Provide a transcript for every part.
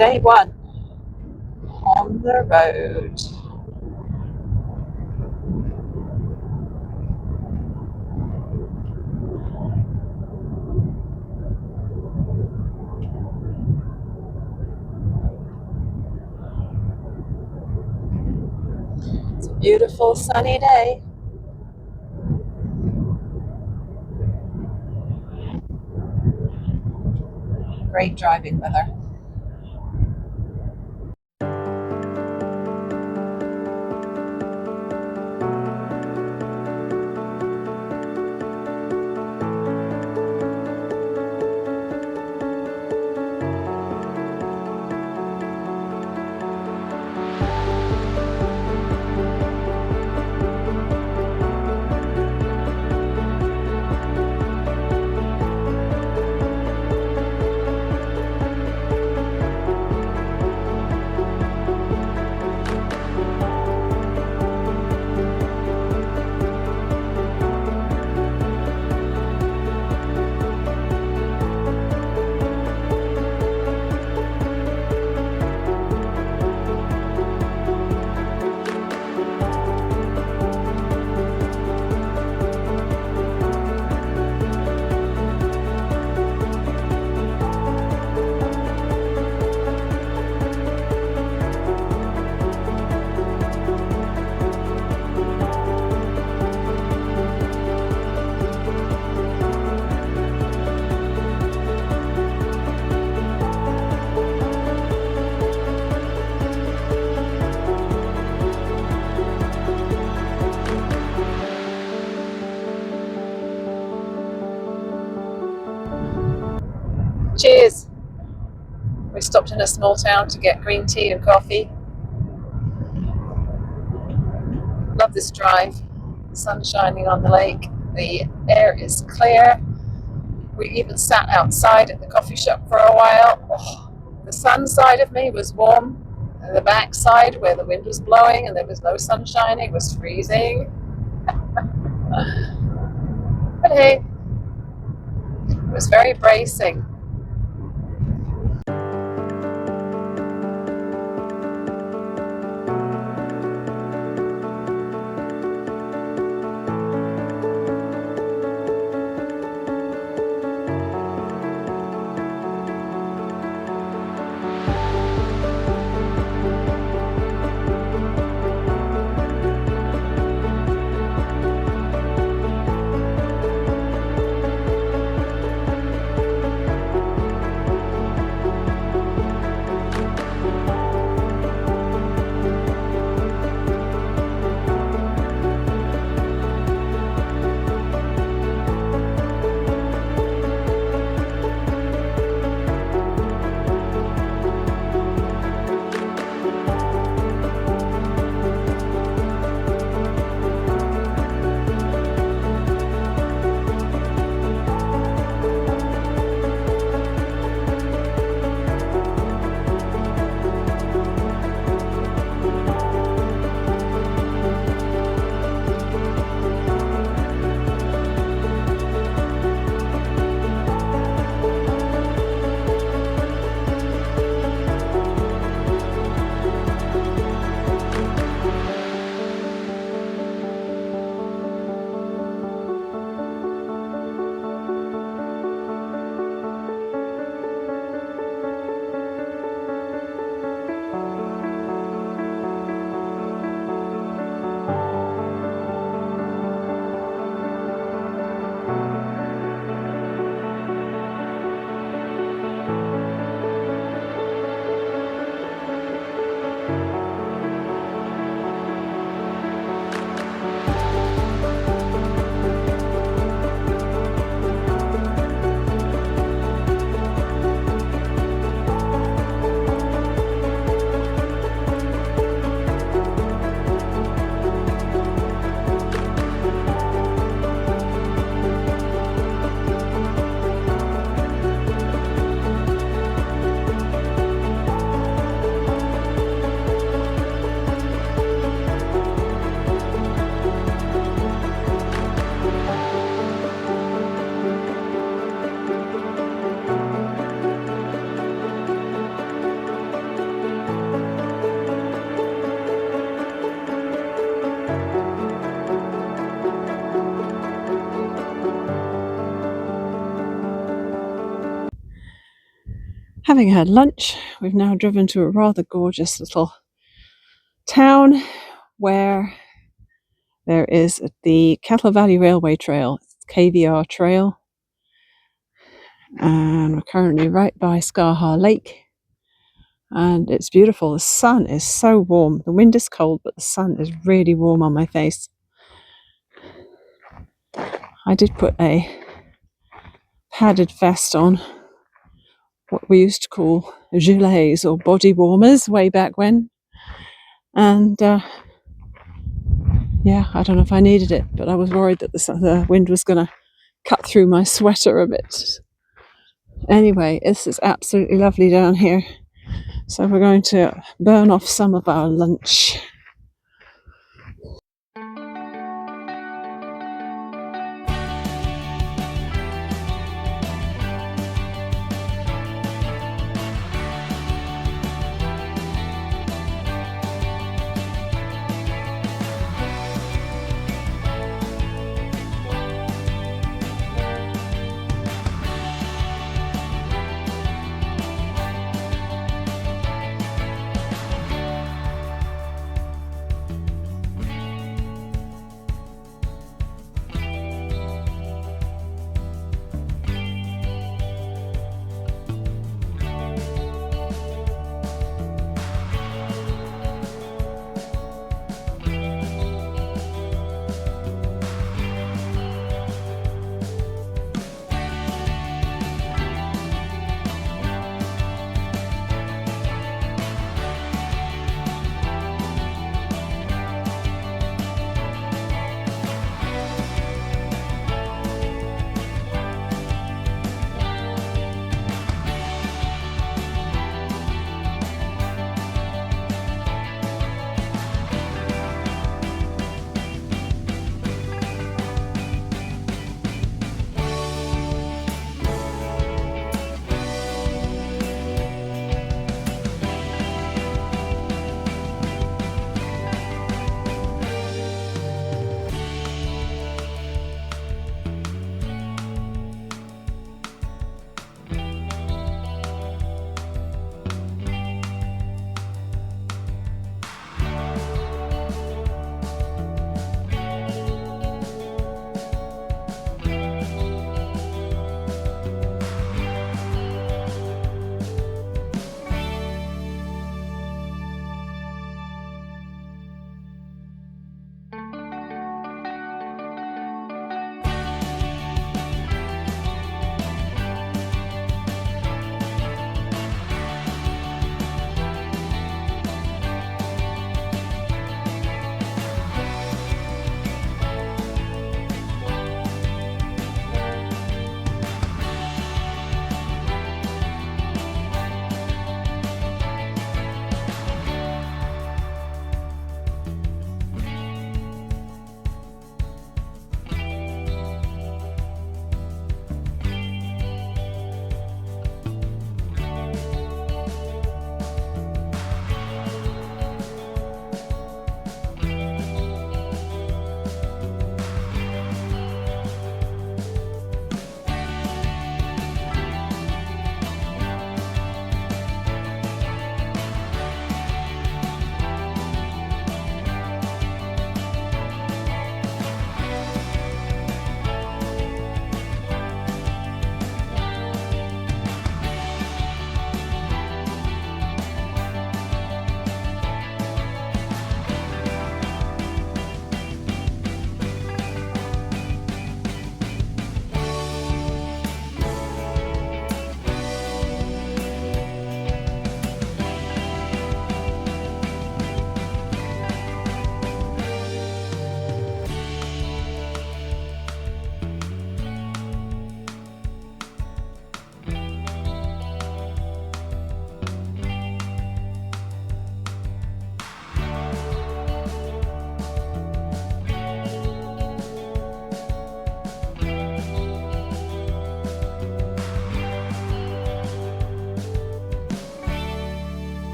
day one on the road. It's a beautiful sunny day. Great driving weather. Cheers! We stopped in a small town to get green tea and coffee. Love this drive. The sun's shining on the lake. The air is clear. We even sat outside at the coffee shop for a while. Oh, the sun side of me was warm. And the back side, where the wind was blowing and there was no sun shining, was freezing. But hey, it was very bracing. Having had lunch, we've now driven to a rather gorgeous little town where there is the Cattle Valley Railway Trail, KVR Trail, and we're currently right by Scarha Lake, and it's beautiful. The sun is so warm. The wind is cold, but the sun is really warm on my face. I did put a padded vest on, what we used to call gilets or body warmers way back when, and yeah, I don't know if I needed it, but I was worried that the wind was going to cut through my sweater a bit. Anyway, this is absolutely lovely down here, so we're going to burn off some of our lunch.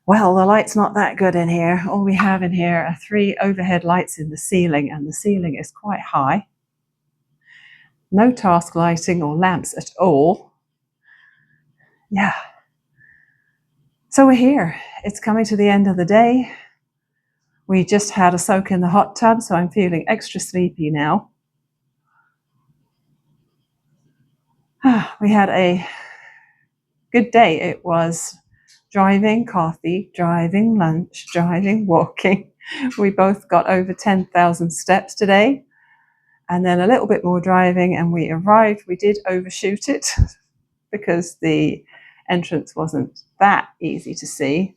Well, the light's not that good in here. All we have in here are 3 overhead lights in the ceiling, and the ceiling is quite high. No task lighting or lamps at all. Yeah. So we're here. It's coming to the end of the day. We just had a soak in the hot tub, so I'm feeling extra sleepy now. We had a good day. It was driving, coffee, driving, lunch, driving, walking. We both got over 10,000 steps today, and then a little bit more driving, and we arrived. We did overshoot it because the entrance wasn't that easy to see,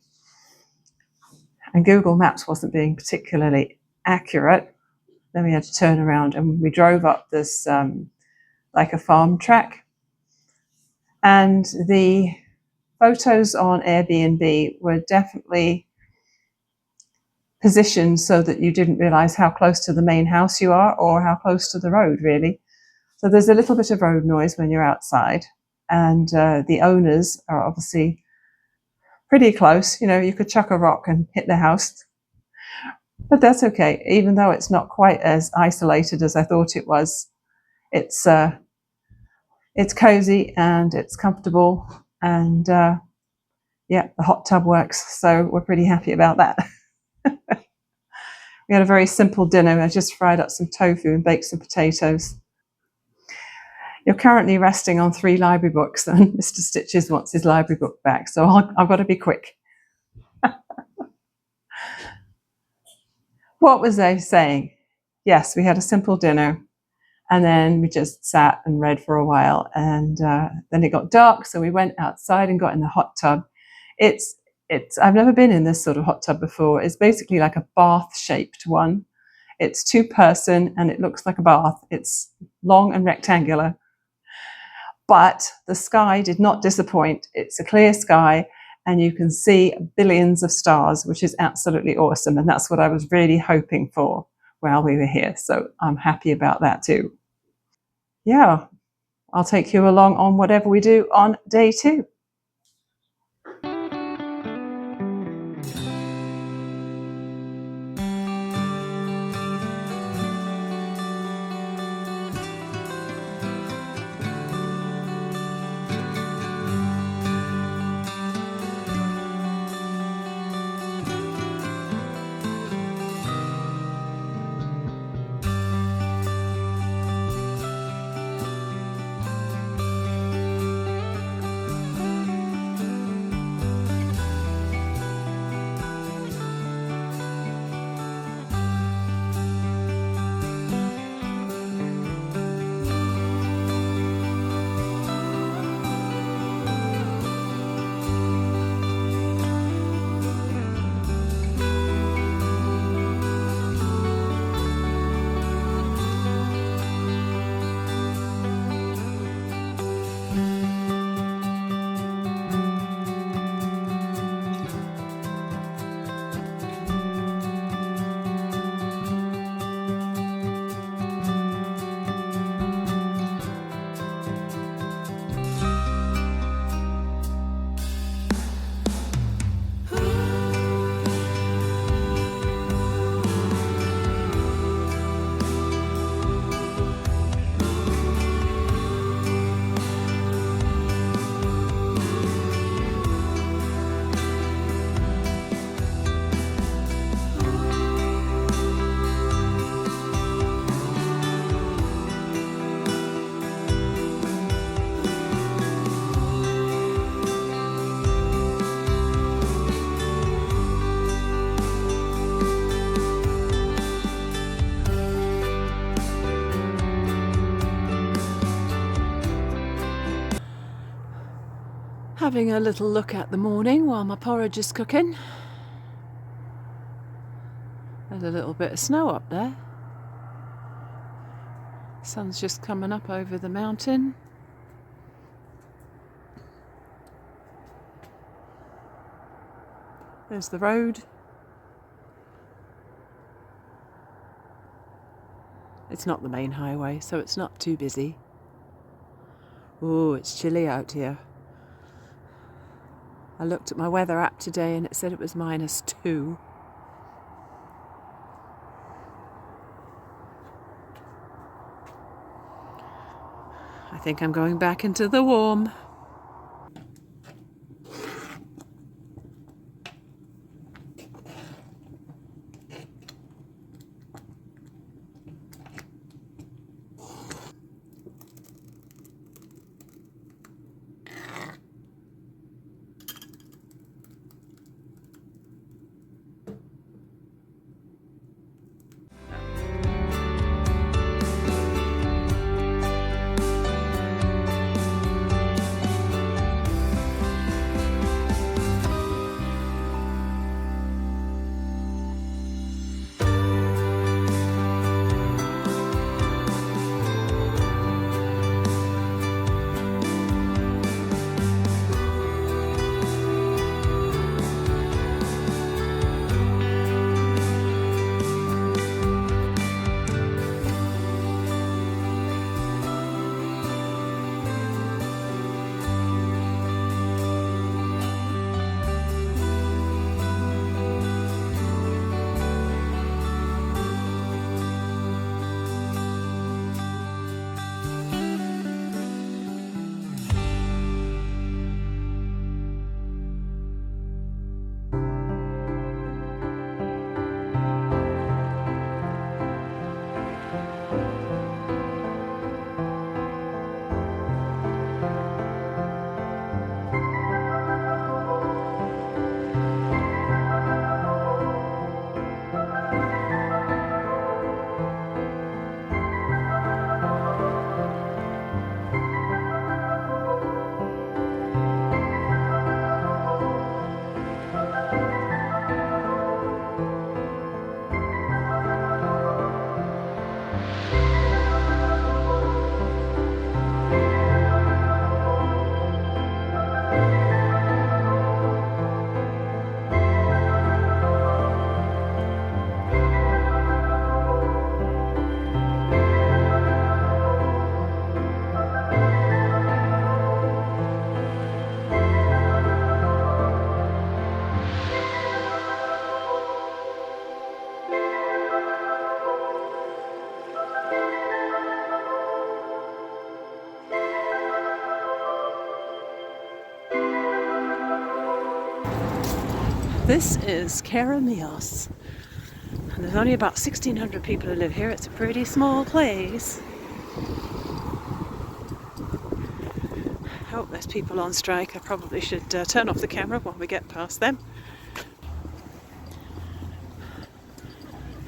and Google Maps wasn't being particularly accurate. Then we had to turn around, and we drove up this like a farm track, and the photos on Airbnb were definitely positioned so that you didn't realize how close to the main house you are or how close to the road, really. So there's a little bit of road noise when you're outside, and the owners are obviously pretty close. You know, you could chuck a rock and hit the house, but that's okay. Even though it's not quite as isolated as I thought it was, it's cozy and it's comfortable, and yeah, the hot tub works, so we're pretty happy about that. We had a very simple dinner. I just fried up some tofu and baked some potatoes. You're currently resting on 3 library books, and Mr. Stitches wants his library book back, so I've got to be quick. What was I saying? Yes, we had a simple dinner, and then we just sat and read for a while, and then it got dark, so we went outside and got in the hot tub. I've never been in this sort of hot tub before. It's basically like a bath-shaped one. It's 2-person, and it looks like a bath. It's long and rectangular. But the sky did not disappoint. It's a clear sky, and you can see billions of stars, which is absolutely awesome. And that's what I was really hoping for while we were here. So I'm happy about that too. Yeah, I'll take you along on whatever we do on day 2. Having a little look at the morning while my porridge is cooking. There's a little bit of snow up there. Sun's just coming up over the mountain. There's the road. It's not the main highway, so it's not too busy. Oh, it's chilly out here. I looked at my weather app today and it said it was -2. I think I'm going back into the warm. This is Keramios, and there's only about 1,600 people who live here. It's a pretty small place. Oh, there's people on strike. I probably should turn off the camera while we get past them.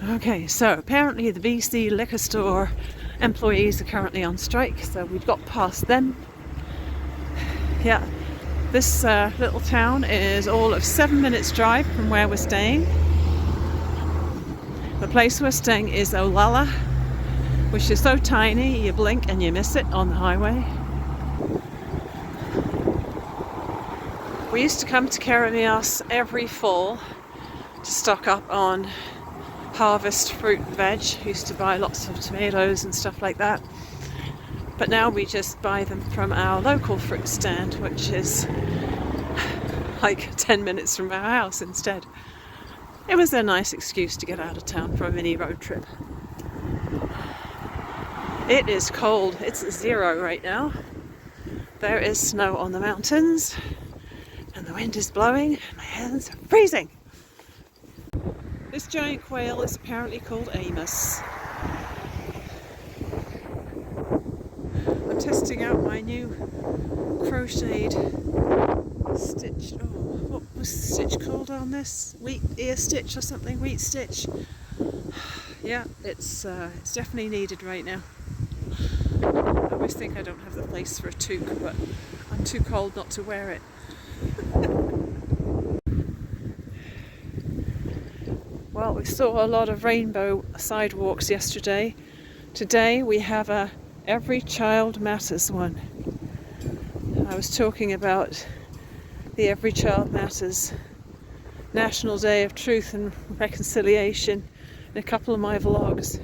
Okay, so apparently the BC liquor store employees are currently on strike, so we've got past them. Yeah. This little town is all of 7 minutes drive from where we're staying. The place we're staying is Olalla, which is so tiny you blink and you miss it on the highway. We used to come to Keramios every fall to stock up on harvest fruit and veg. Used to buy lots of tomatoes and stuff like that. But now we just buy them from our local fruit stand, which is like 10 minutes from our house instead. It was a nice excuse to get out of town for a mini road trip. It is cold. It's 0 right now. There is snow on the mountains and the wind is blowing and my hands are freezing. This giant quail is apparently called Amos. I'm testing out my new crocheted stitch. Oh, what was the stitch called on this? Wheat ear stitch or something? Wheat stitch. Yeah, it's definitely needed right now. I always think I don't have the place for a toque, but I'm too cold not to wear it. Well, we saw a lot of rainbow sidewalks yesterday. Today we have a Every Child Matters one. I was talking about the Every Child Matters National Day of Truth and Reconciliation in a couple of my vlogs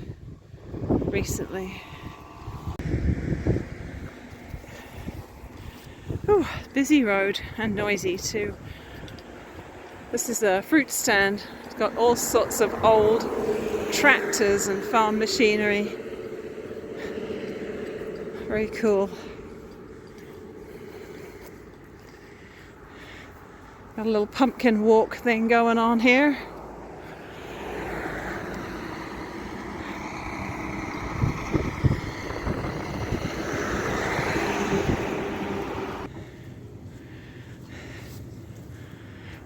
recently. Ooh, busy road and noisy too. This is a fruit stand. It's got all sorts of old tractors and farm machinery. Very cool. Got a little pumpkin walk thing going on here.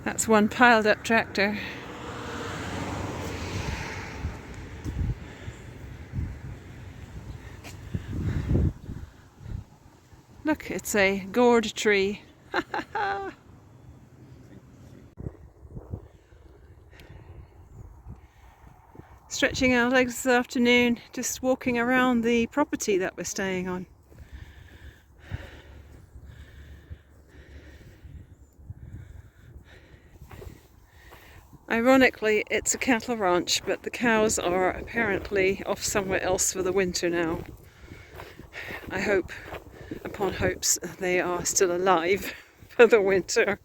That's one piled up tractor. Look, it's a gourd tree. Stretching our legs this afternoon, just walking around the property that we're staying on. Ironically, it's a cattle ranch, but the cows are apparently off somewhere else for the winter now. I hope, upon hopes, they are still alive for the winter.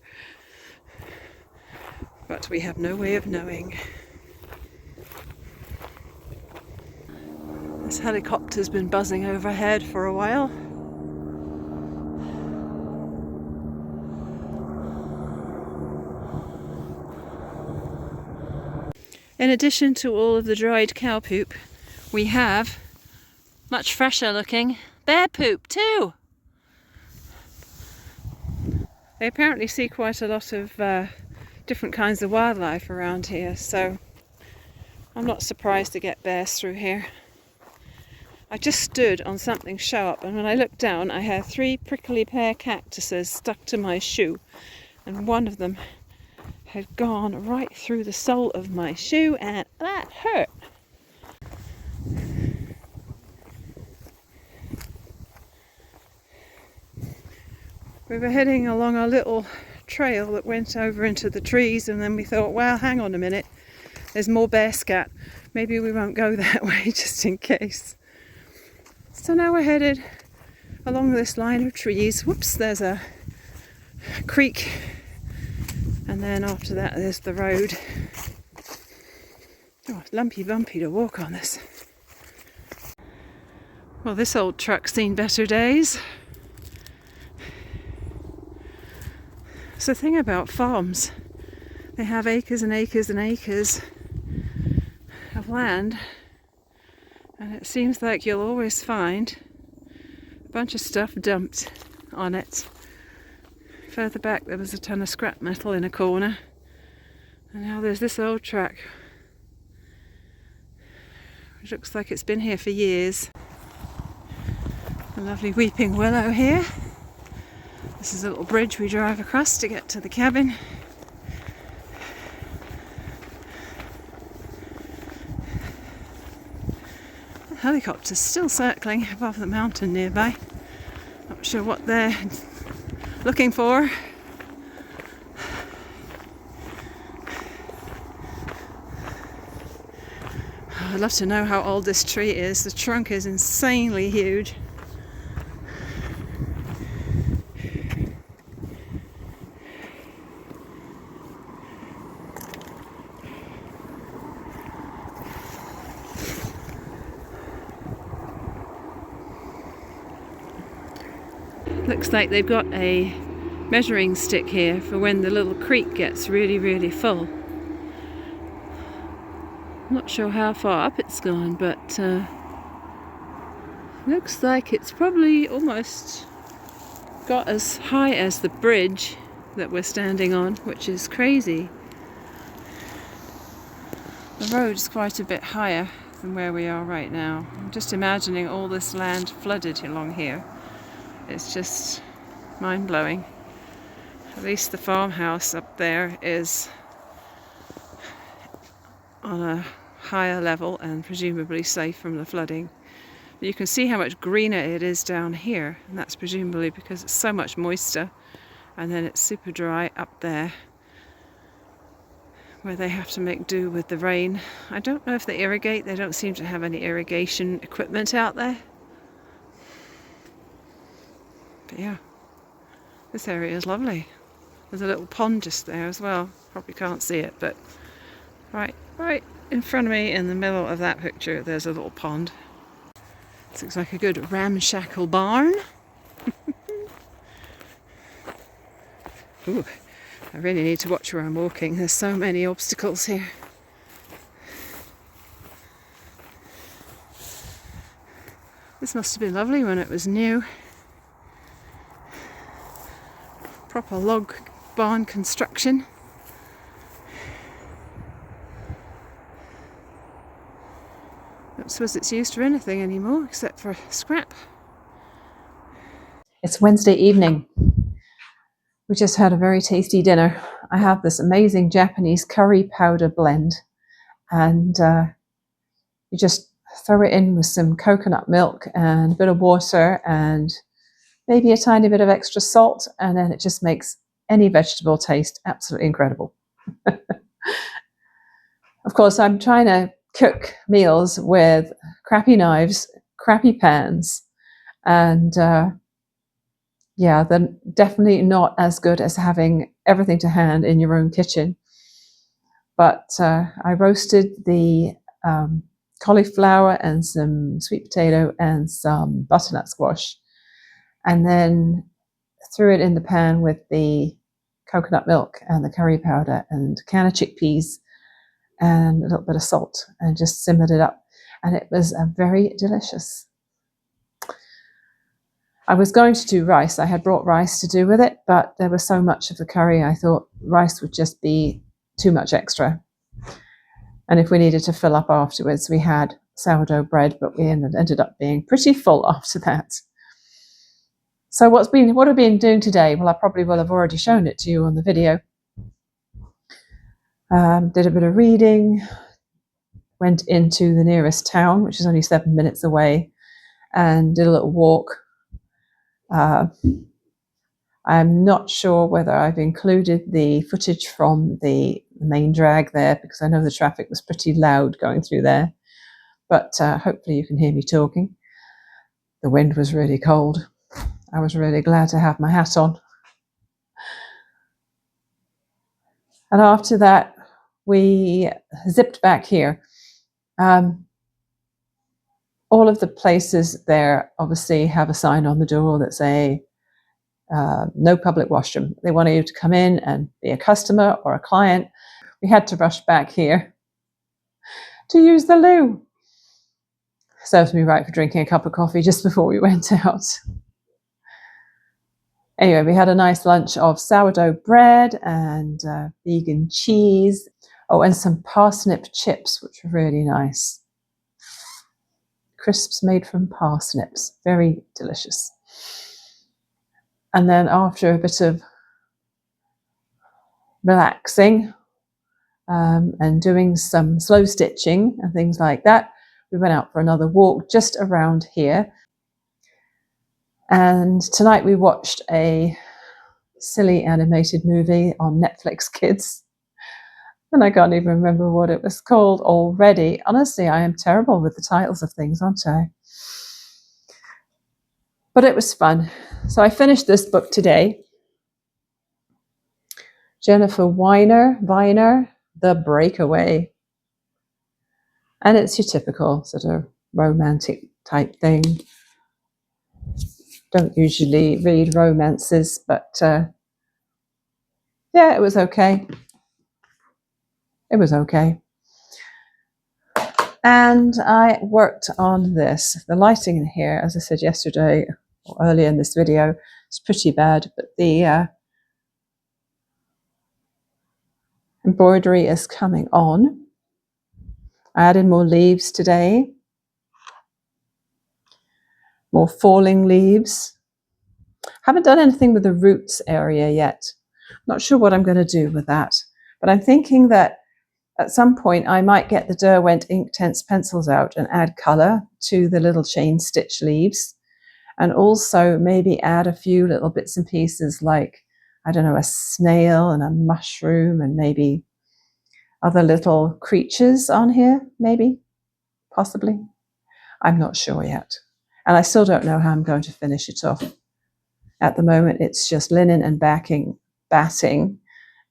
But we have no way of knowing. This helicopter's been buzzing overhead for a while. In addition to all of the dried cow poop, we have much fresher looking bear poop too. They apparently see quite a lot of different kinds of wildlife around here, so I'm not surprised to get bears through here. I just stood on something sharp, and when I looked down I had 3 prickly pear cactuses stuck to my shoe, and one of them had gone right through the sole of my shoe, and that hurt. We were heading along a little trail that went over into the trees, and then we thought, well, hang on a minute, there's more bear scat. Maybe we won't go that way just in case. So now we're headed along this line of trees. Whoops, there's a creek, and then after that there's the road. Oh, it's lumpy bumpy to walk on this. Well, this old truck's seen better days. It's the thing about farms. They have acres and acres and acres of land, and it seems like you'll always find a bunch of stuff dumped on it. Further back there was a ton of scrap metal in a corner, and now there's this old truck which looks like it's been here for years. A lovely weeping willow here. This is a little bridge we drive across to get to the cabin. The helicopter's still circling above the mountain nearby. Not sure what they're looking for. I'd love to know how old this tree is. The trunk is insanely huge. Looks like they've got a measuring stick here for when the little creek gets really, really full. I'm not sure how far up it's gone, but looks like it's probably almost got as high as the bridge that we're standing on, which is crazy. The road's quite a bit higher than where we are right now. I'm just imagining all this land flooded along here. It's just mind-blowing. At least the farmhouse up there is on a higher level and presumably safe from the flooding. But you can see how much greener it is down here, and that's presumably because it's so much moister, and then it's super dry up there where they have to make do with the rain. I don't know if they irrigate. They don't seem to have any irrigation equipment out there. But yeah, this area is lovely. There's a little pond just there as well. Probably can't see it, but right in front of me in the middle of that picture there's a little pond. This looks like a good ramshackle barn. Ooh, I really need to watch where I'm walking. There's so many obstacles here. This must have been lovely when it was new. Proper log barn construction. I don't suppose it's used for anything anymore except for scrap. It's Wednesday evening. We just had a very tasty dinner. I have this amazing Japanese curry powder blend, and you just throw it in with some coconut milk and a bit of water and maybe a tiny bit of extra salt, and then it just makes any vegetable taste absolutely incredible. Of course, I'm trying to cook meals with crappy knives, crappy pans, and yeah, they're definitely not as good as having everything to hand in your own kitchen. But I roasted the cauliflower and some sweet potato and some butternut squash, and then threw it in the pan with the coconut milk and the curry powder and a can of chickpeas and a little bit of salt, and just simmered it up, and it was very delicious. I was going to do rice. I had brought rice to do with it, but there was so much of the curry, I thought rice would just be too much extra. And if we needed to fill up afterwards, we had sourdough bread, but we ended up being pretty full after that. So what I've been doing today? Well, I probably will have already shown it to you on the video. Did a bit of reading, went into the nearest town, which is only 7 minutes away, and did a little walk. I'm not sure whether I've included the footage from the main drag there, because I know the traffic was pretty loud going through there, but hopefully you can hear me talking. The wind was really cold. I was really glad to have my hat on. And after that, we zipped back here. All of the places there obviously have a sign on the door that say no public washroom. They want you to come in and be a customer or a client. We had to rush back here to use the loo. Serves me right for drinking a cup of coffee just before we went out. Anyway, we had a nice lunch of sourdough bread and vegan cheese. Oh, and some parsnip chips, which were really nice. Crisps made from parsnips. Very delicious. And then after a bit of relaxing and doing some slow stitching and things like that, we went out for another walk just around here. And tonight we watched a silly animated movie on Netflix Kids. And I can't even remember what it was called already. Honestly, I am terrible with the titles of things, aren't I? But it was fun. So I finished this book today. Jennifer Weiner, The Breakaway. And it's your typical sort of romantic type thing. Don't usually read romances, but yeah, it was okay. It was okay. And I worked on this. The lighting in here, as I said yesterday or earlier in this video, is pretty bad, but the embroidery is coming on. I added more leaves today. More falling leaves. Haven't done anything with the roots area yet. Not sure what I'm going to do with that, but I'm thinking that at some point I might get the Derwent Inktense pencils out and add colour to the little chain stitch leaves, and also maybe add a few little bits and pieces like, I don't know, a snail and a mushroom and maybe other little creatures on here, maybe, possibly. I'm not sure yet. And I still don't know how I'm going to finish it off. At the moment, it's just linen and backing batting,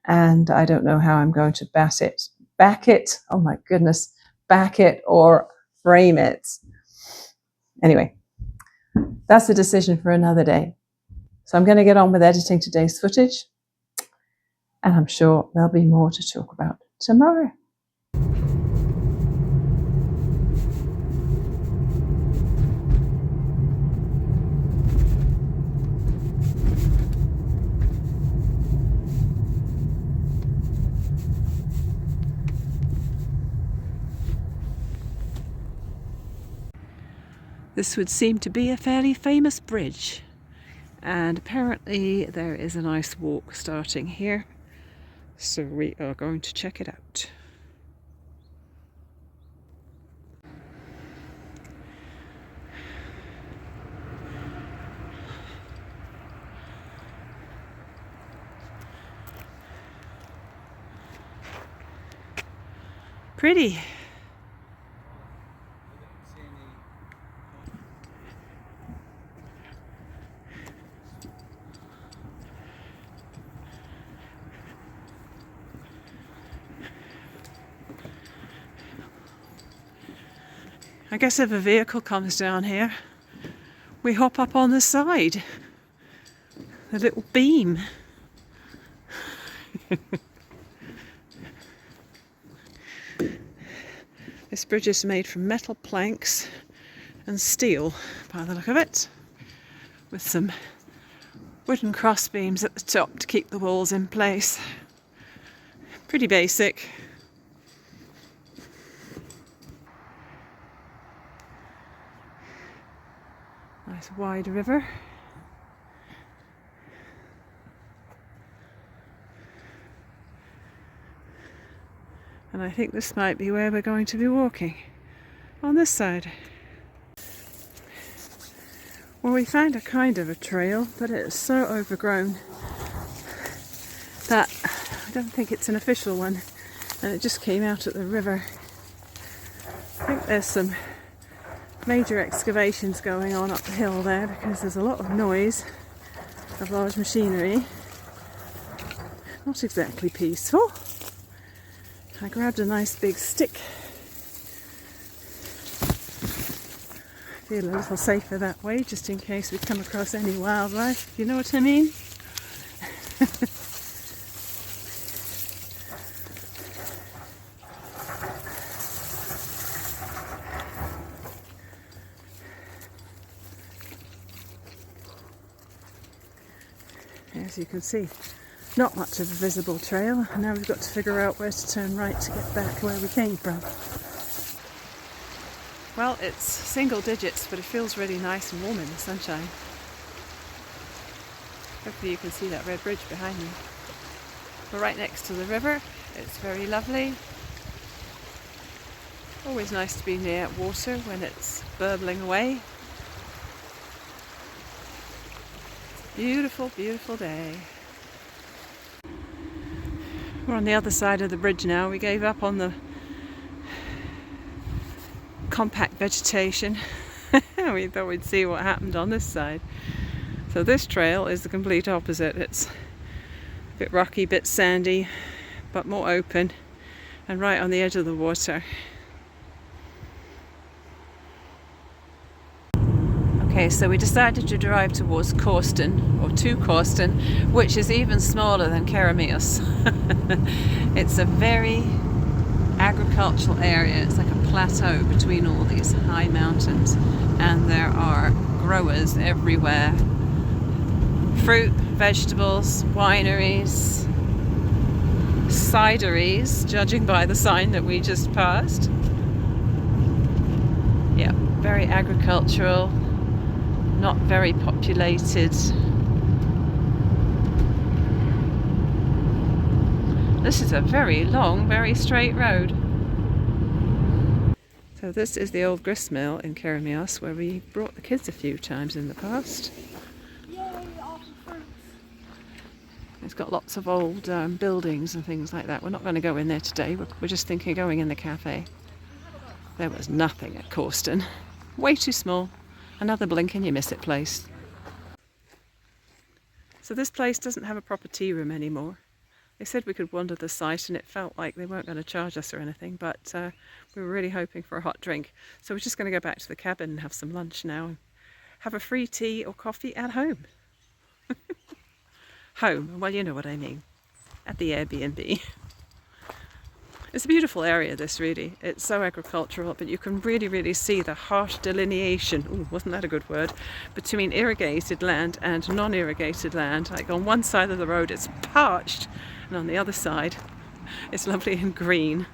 and I don't know how I'm going to back it, oh my goodness, back it or frame it. Anyway, that's a decision for another day. So I'm going to get on with editing today's footage, and I'm sure there'll be more to talk about tomorrow. This would seem to be a fairly famous bridge, and apparently there is a nice walk starting here, so we are going to check it out. Pretty. I guess if a vehicle comes down here, we hop up on the side, the little beam. This bridge is made from metal planks and steel, by the look of it, with some wooden cross beams at the top to keep the walls in place. Pretty basic. Nice wide river. And I think this might be where we're going to be walking, on this side. Well, we found a kind of a trail, but it's so overgrown that I don't think it's an official one, and it just came out at the river. I think there's some major excavations going on up the hill there, because there's a lot of noise of large machinery. Not exactly peaceful. I grabbed a nice big stick. Feel a little safer that way, just in case we come across any wildlife, you know what I mean? As you can see, not much of a visible trail, and now we've got to figure out where to turn right to get back where we came from. Well, it's single digits, but it feels really nice and warm in the sunshine. Hopefully you can see that red bridge behind me. We're right next to the river. It's very lovely. Always nice to be near water when it's burbling away. Beautiful, beautiful day. We're on the other side of the bridge now. We gave up on the compact vegetation. We thought we'd see what happened on this side. So this trail is the complete opposite. It's a bit rocky, a bit sandy, but more open and right on the edge of the water. Okay, so we decided to drive towards Corston, or to Corston, which is even smaller than Keramios. It's a very agricultural area. It's like a plateau between all these high mountains, and there are growers everywhere. Fruit, vegetables, wineries, cideries, judging by the sign that we just passed. Yeah, very agricultural. Not very populated. This is a very long, very straight road. So this is the old grist mill in Keramios, where we brought the kids a few times in the past. It's got lots of old buildings and things like that. We're not going to go in there today. We're just thinking of going in the cafe. There was nothing at Corston. Way too small. Another blink and you miss it place. So this place doesn't have a proper tea room anymore. They said we could wander the site and it felt like they weren't going to charge us or anything, but we were really hoping for a hot drink. So we're just going to go back to the cabin and have some lunch now and have a free tea or coffee at home. Home, well, you know what I mean, at the Airbnb. It's a beautiful area, this, really. It's so agricultural, but you can really, really see the harsh delineation, ooh, wasn't that a good word, between irrigated land and non-irrigated land. Like on one side of the road it's parched, and on the other side it's lovely and green.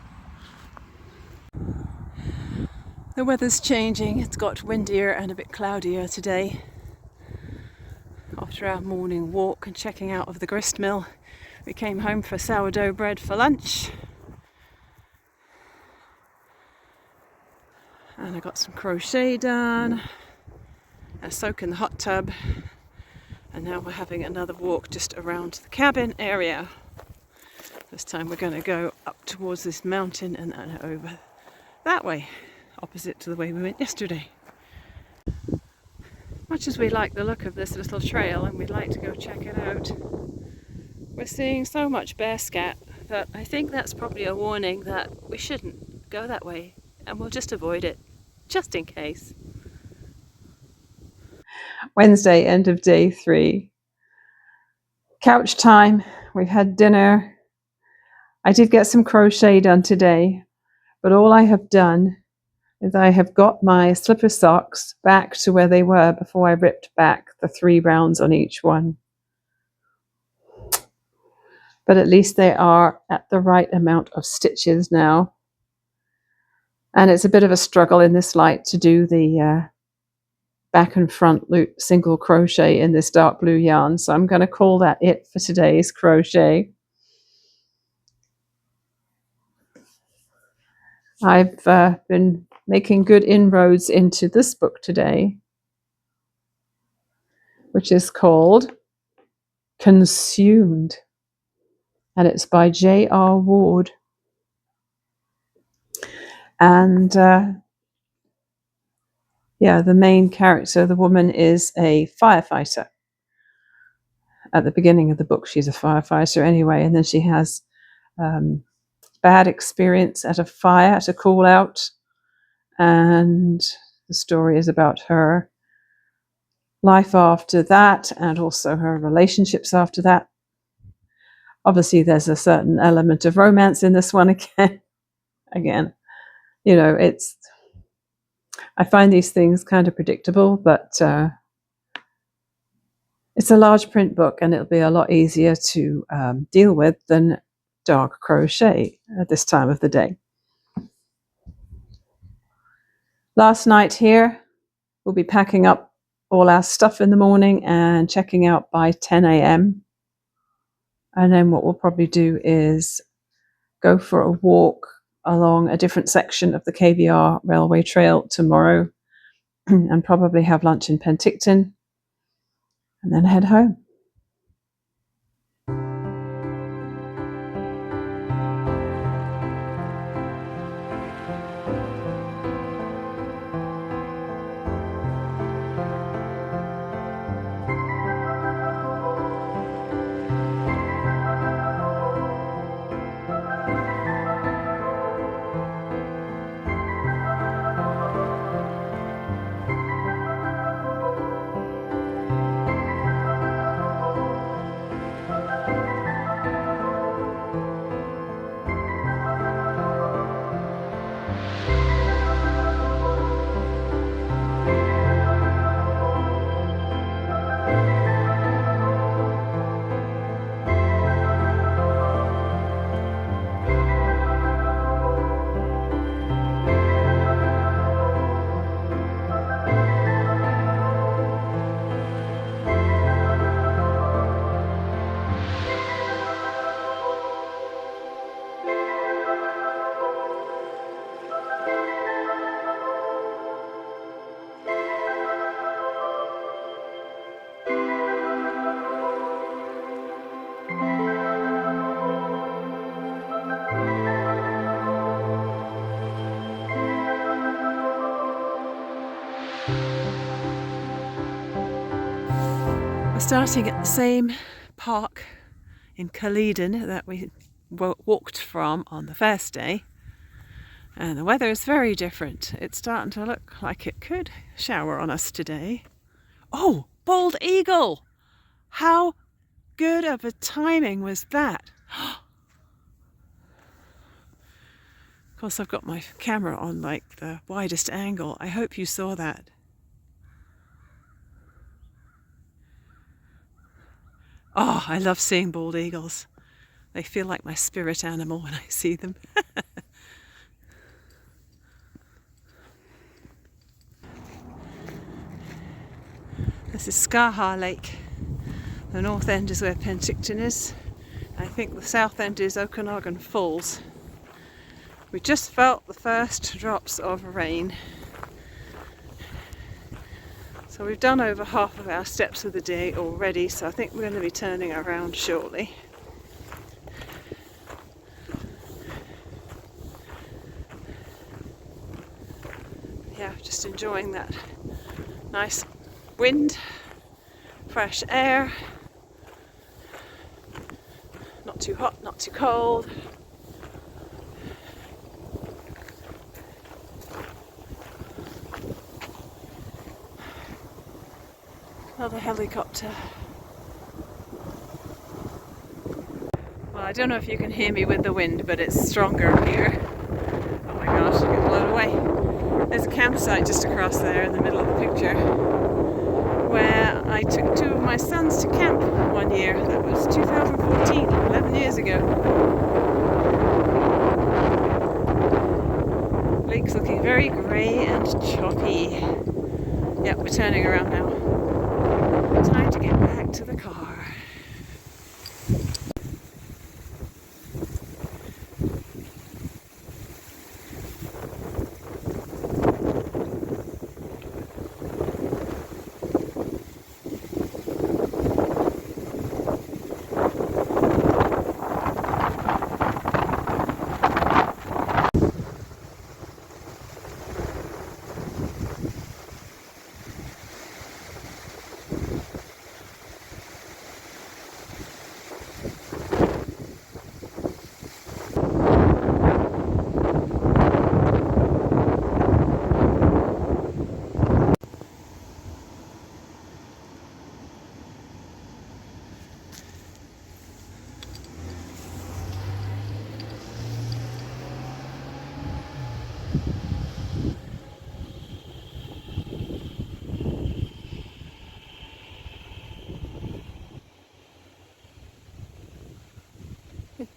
The weather's changing. It's got windier and a bit cloudier today. After our morning walk and checking out of the grist mill, we came home for sourdough bread for lunch. And I got some crochet done, a soak in the hot tub, and now we're having another walk just around the cabin area. This time we're going to go up towards this mountain and then over that way, opposite to the way we went yesterday. Much as we like the look of this little trail and we'd like to go check it out, we're seeing so much bear scat that I think that's probably a warning that we shouldn't go that way, and we'll just avoid it, just in case. Wednesday, end of day 3. Couch time. We've had dinner. I did get some crochet done today, but all I have done is I have got my slipper socks back to where they were before I ripped back the 3 rounds on each one. But at least they are at the right amount of stitches now. And it's a bit of a struggle in this light to do the back and front loop single crochet in this dark blue yarn. So I'm going to call that it for today's crochet. I've been making good inroads into this book today, which is called Consumed, and it's by J.R. Ward. And the main character, the woman, is a firefighter. At the beginning of the book, she's a firefighter anyway, and then she has bad experience at a fire, at a call out, and the story is about her life after that and also her relationships after that. Obviously, there's a certain element of romance in this one again. You know, I find these things kind of predictable, but it's a large print book and it'll be a lot easier to deal with than dark crochet at this time of the day. Last night here, we'll be packing up all our stuff in the morning and checking out by 10 a.m. And then what we'll probably do is go for a walk along a different section of the KVR railway trail tomorrow and probably have lunch in Penticton and then head home. starting at the same park in Caledon that we walked from on the first day, and the weather is very different. It's starting to look like it could shower on us today. Oh, bald eagle! How good of a timing was that? Of course, I've got my camera on like the widest angle. I hope you saw that. Oh, I love seeing bald eagles. They feel like my spirit animal when I see them. This is Skaha Lake. The north end is where Penticton is. I think the south end is Okanagan Falls. We just felt the first drops of rain. So we've done over half of our steps of the day already, so I think we're going to be turning around shortly. Yeah, just enjoying that nice wind, fresh air, not too hot, not too cold. Another helicopter. Well, I don't know if you can hear me with the wind, but it's stronger here. Oh my gosh, I get blown away. There's a campsite just across there in the middle of the picture where I took two of my sons to camp one year. That was 2014, 11 years ago. Lake's looking very grey and choppy. Yep, we're turning around now. Time to get back to the car.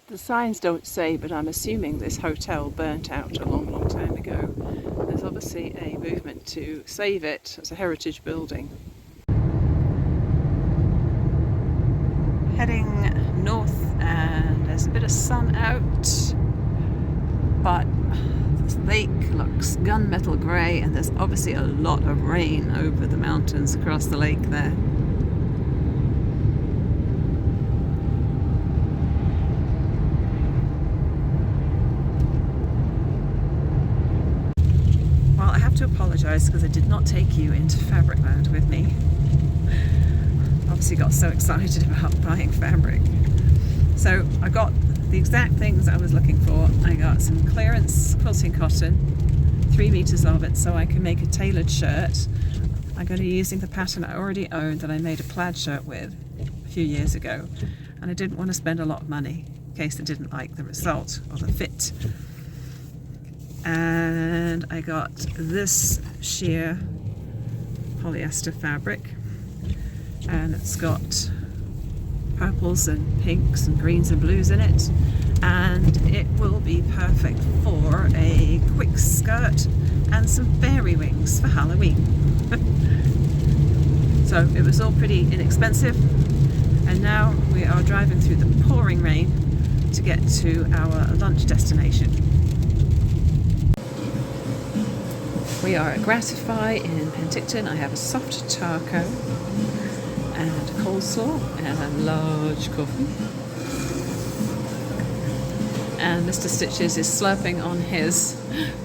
The signs don't say, but I'm assuming this hotel burnt out a long, long time ago. There's obviously a movement to save it as a heritage building. Heading north, and there's a bit of sun out, but this lake looks gunmetal grey, and there's obviously a lot of rain over the mountains across the lake there. To apologise because I did not take you into Fabricland with me. Obviously got so excited about buying fabric. So I got the exact things I was looking for. I got some clearance quilting cotton, 3 meters of it, so I can make a tailored shirt. I'm going to be using the pattern I already owned that I made a plaid shirt with a few years ago, and I didn't want to spend a lot of money in case I didn't like the result or the fit. And I got this sheer polyester fabric, and it's got purples and pinks and greens and blues in it, and it will be perfect for a quick skirt and some fairy wings for Halloween. So it was all pretty inexpensive, and now we are driving through the pouring rain to get to our lunch destination. We are at Gratify in Penticton. I have a soft taco and coleslaw and a large coffee. And Mr. Stitches is slurping on his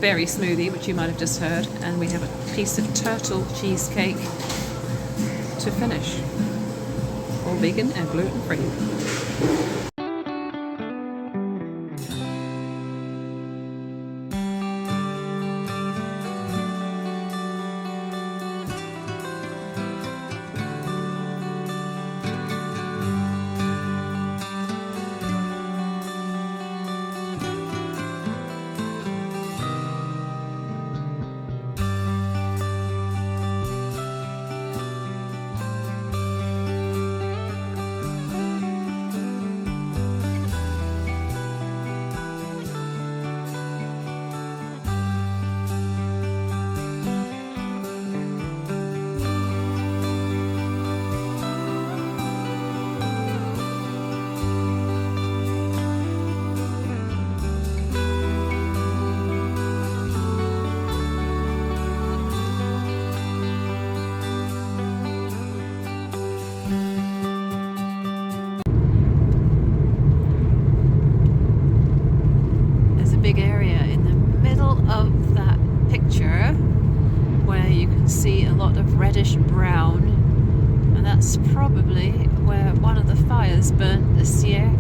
berry smoothie, which you might have just heard. And we have a piece of turtle cheesecake to finish. vegan and gluten free. Big area in the middle of that picture where you can see a lot of reddish brown, and that's probably where one of the fires burnt this year.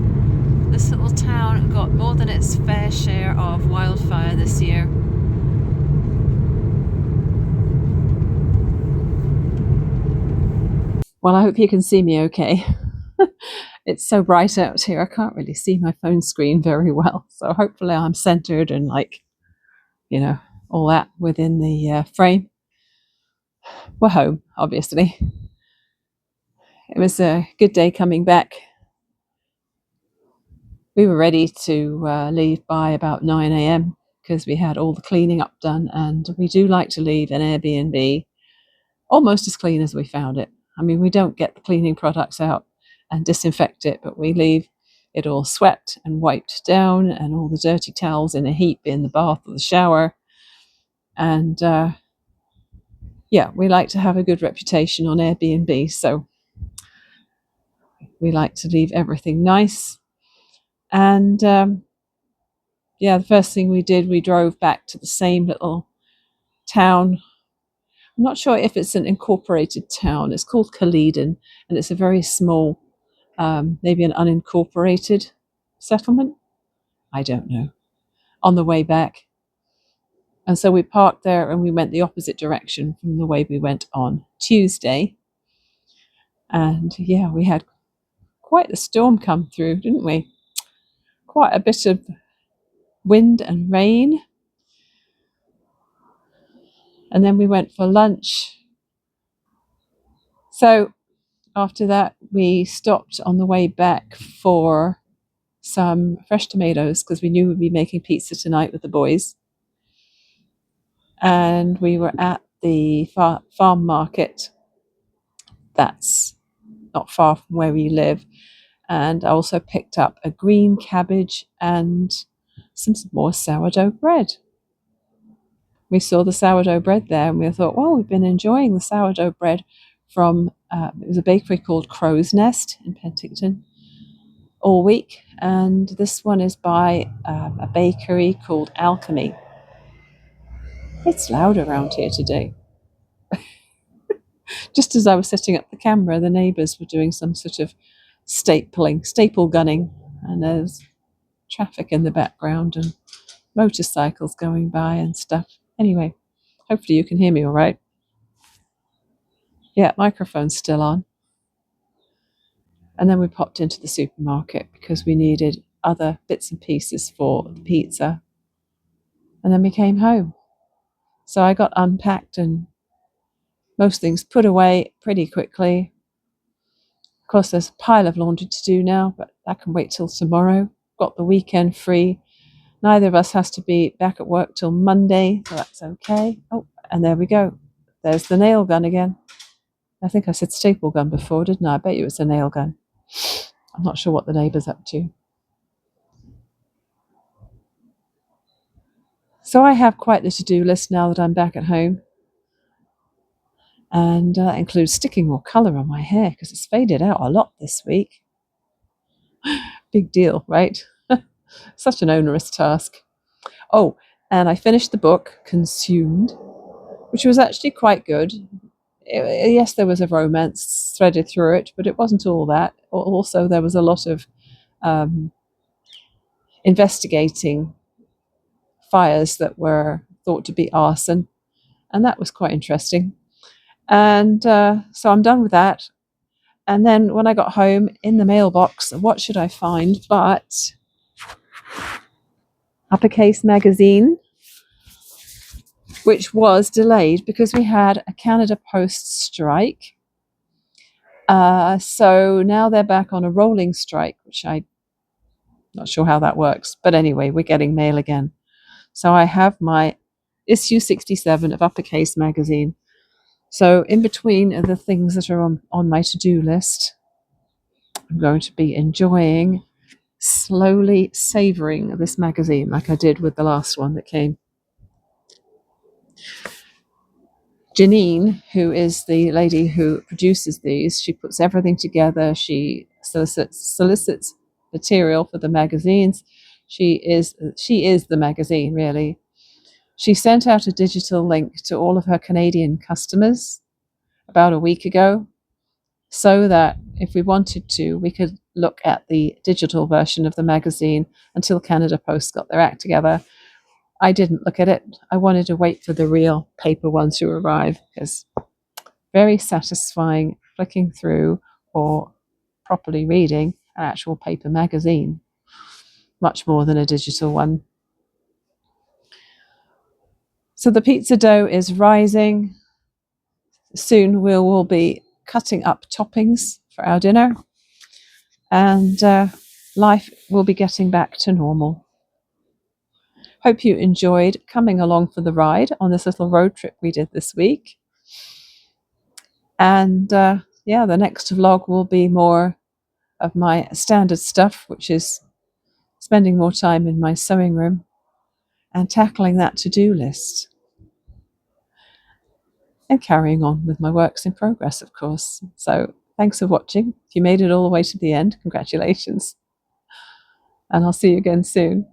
This little town got more than its fair share of wildfire this year. Well, I hope you can see me okay. It's so bright out here, I can't really see my phone screen very well. So hopefully I'm centered and all that within the frame. We're home, obviously. It was a good day coming back. We were ready to leave by about 9 a.m. because we had all the cleaning up done, and we do like to leave an Airbnb almost as clean as we found it. I mean, we don't get the cleaning products out and disinfect it, but we leave it all swept and wiped down and all the dirty towels in a heap in the bath or the shower. And we like to have a good reputation on Airbnb, so we like to leave everything nice. And the first thing we did, we drove back to the same little town. I'm not sure if it's an incorporated town. It's called Caledon, and it's a very small, maybe an unincorporated settlement. I don't know. On the way back. And so we parked there and we went the opposite direction from the way we went on Tuesday. And we had quite the storm come through, didn't we? Quite a bit of wind and rain. And then we went for lunch. So after that, we stopped on the way back for some fresh tomatoes because we knew we'd be making pizza tonight with the boys. And we were at the farm market that's not far from where we live. And I also picked up a green cabbage and some more sourdough bread. We saw the sourdough bread there and we thought, well, we've been enjoying the sourdough bread from, it was a bakery called Crow's Nest in Penticton all week. And this one is by a bakery called Alchemy. It's loud around here today. Just as I was setting up the camera, the neighbours were doing some sort of staple gunning, and there's traffic in the background and motorcycles going by and stuff. Anyway, hopefully you can hear me all right. Yeah, microphone's still on. And then we popped into the supermarket because we needed other bits and pieces for the pizza. And then we came home. So I got unpacked and most things put away pretty quickly. Of course, there's a pile of laundry to do now, but that can wait till tomorrow. Got the weekend free. Neither of us has to be back at work till Monday, so that's okay. Oh, and there we go. There's the nail gun again. I think I said staple gun before, didn't I? I bet you it's a nail gun. I'm not sure what the neighbour's up to. So I have quite the to-do list now that I'm back at home. And that includes sticking more colour on my hair because it's faded out a lot this week. Big deal, right? Such an onerous task. Oh, and I finished the book, Consumed, which was actually quite good. yes, there was a romance threaded through it, but it wasn't all that. Also, there was a lot of investigating fires that were thought to be arson, and that was quite interesting. And so I'm done with that. And then when I got home, in the mailbox, what should I find but Uppercase magazine, which was delayed because we had a Canada Post strike. So now they're back on a rolling strike, which I'm not sure how that works. But anyway, we're getting mail again. So I have my issue 67 of Uppercase magazine. So in between the things that are on my to-do list, I'm going to be enjoying, slowly savouring this magazine like I did with the last one that came. Janine, who is the lady who produces these, she puts everything together. She solicits material for the magazines. She is the magazine, really. She sent out a digital link to all of her Canadian customers about a week ago, so that if we wanted to, we could look at the digital version of the magazine until Canada Post got their act together. I didn't look at it. I wanted to wait for the real paper ones to arrive, because very satisfying flicking through or properly reading an actual paper magazine, much more than a digital one. So the pizza dough is rising. Soon we will be cutting up toppings for our dinner, and life will be getting back to normal. Hope you enjoyed coming along for the ride on this little road trip we did this week. And the next vlog will be more of my standard stuff, which is spending more time in my sewing room and tackling that to-do list. And carrying on with my works in progress, of course. So thanks for watching. If you made it all the way to the end, congratulations. And I'll see you again soon.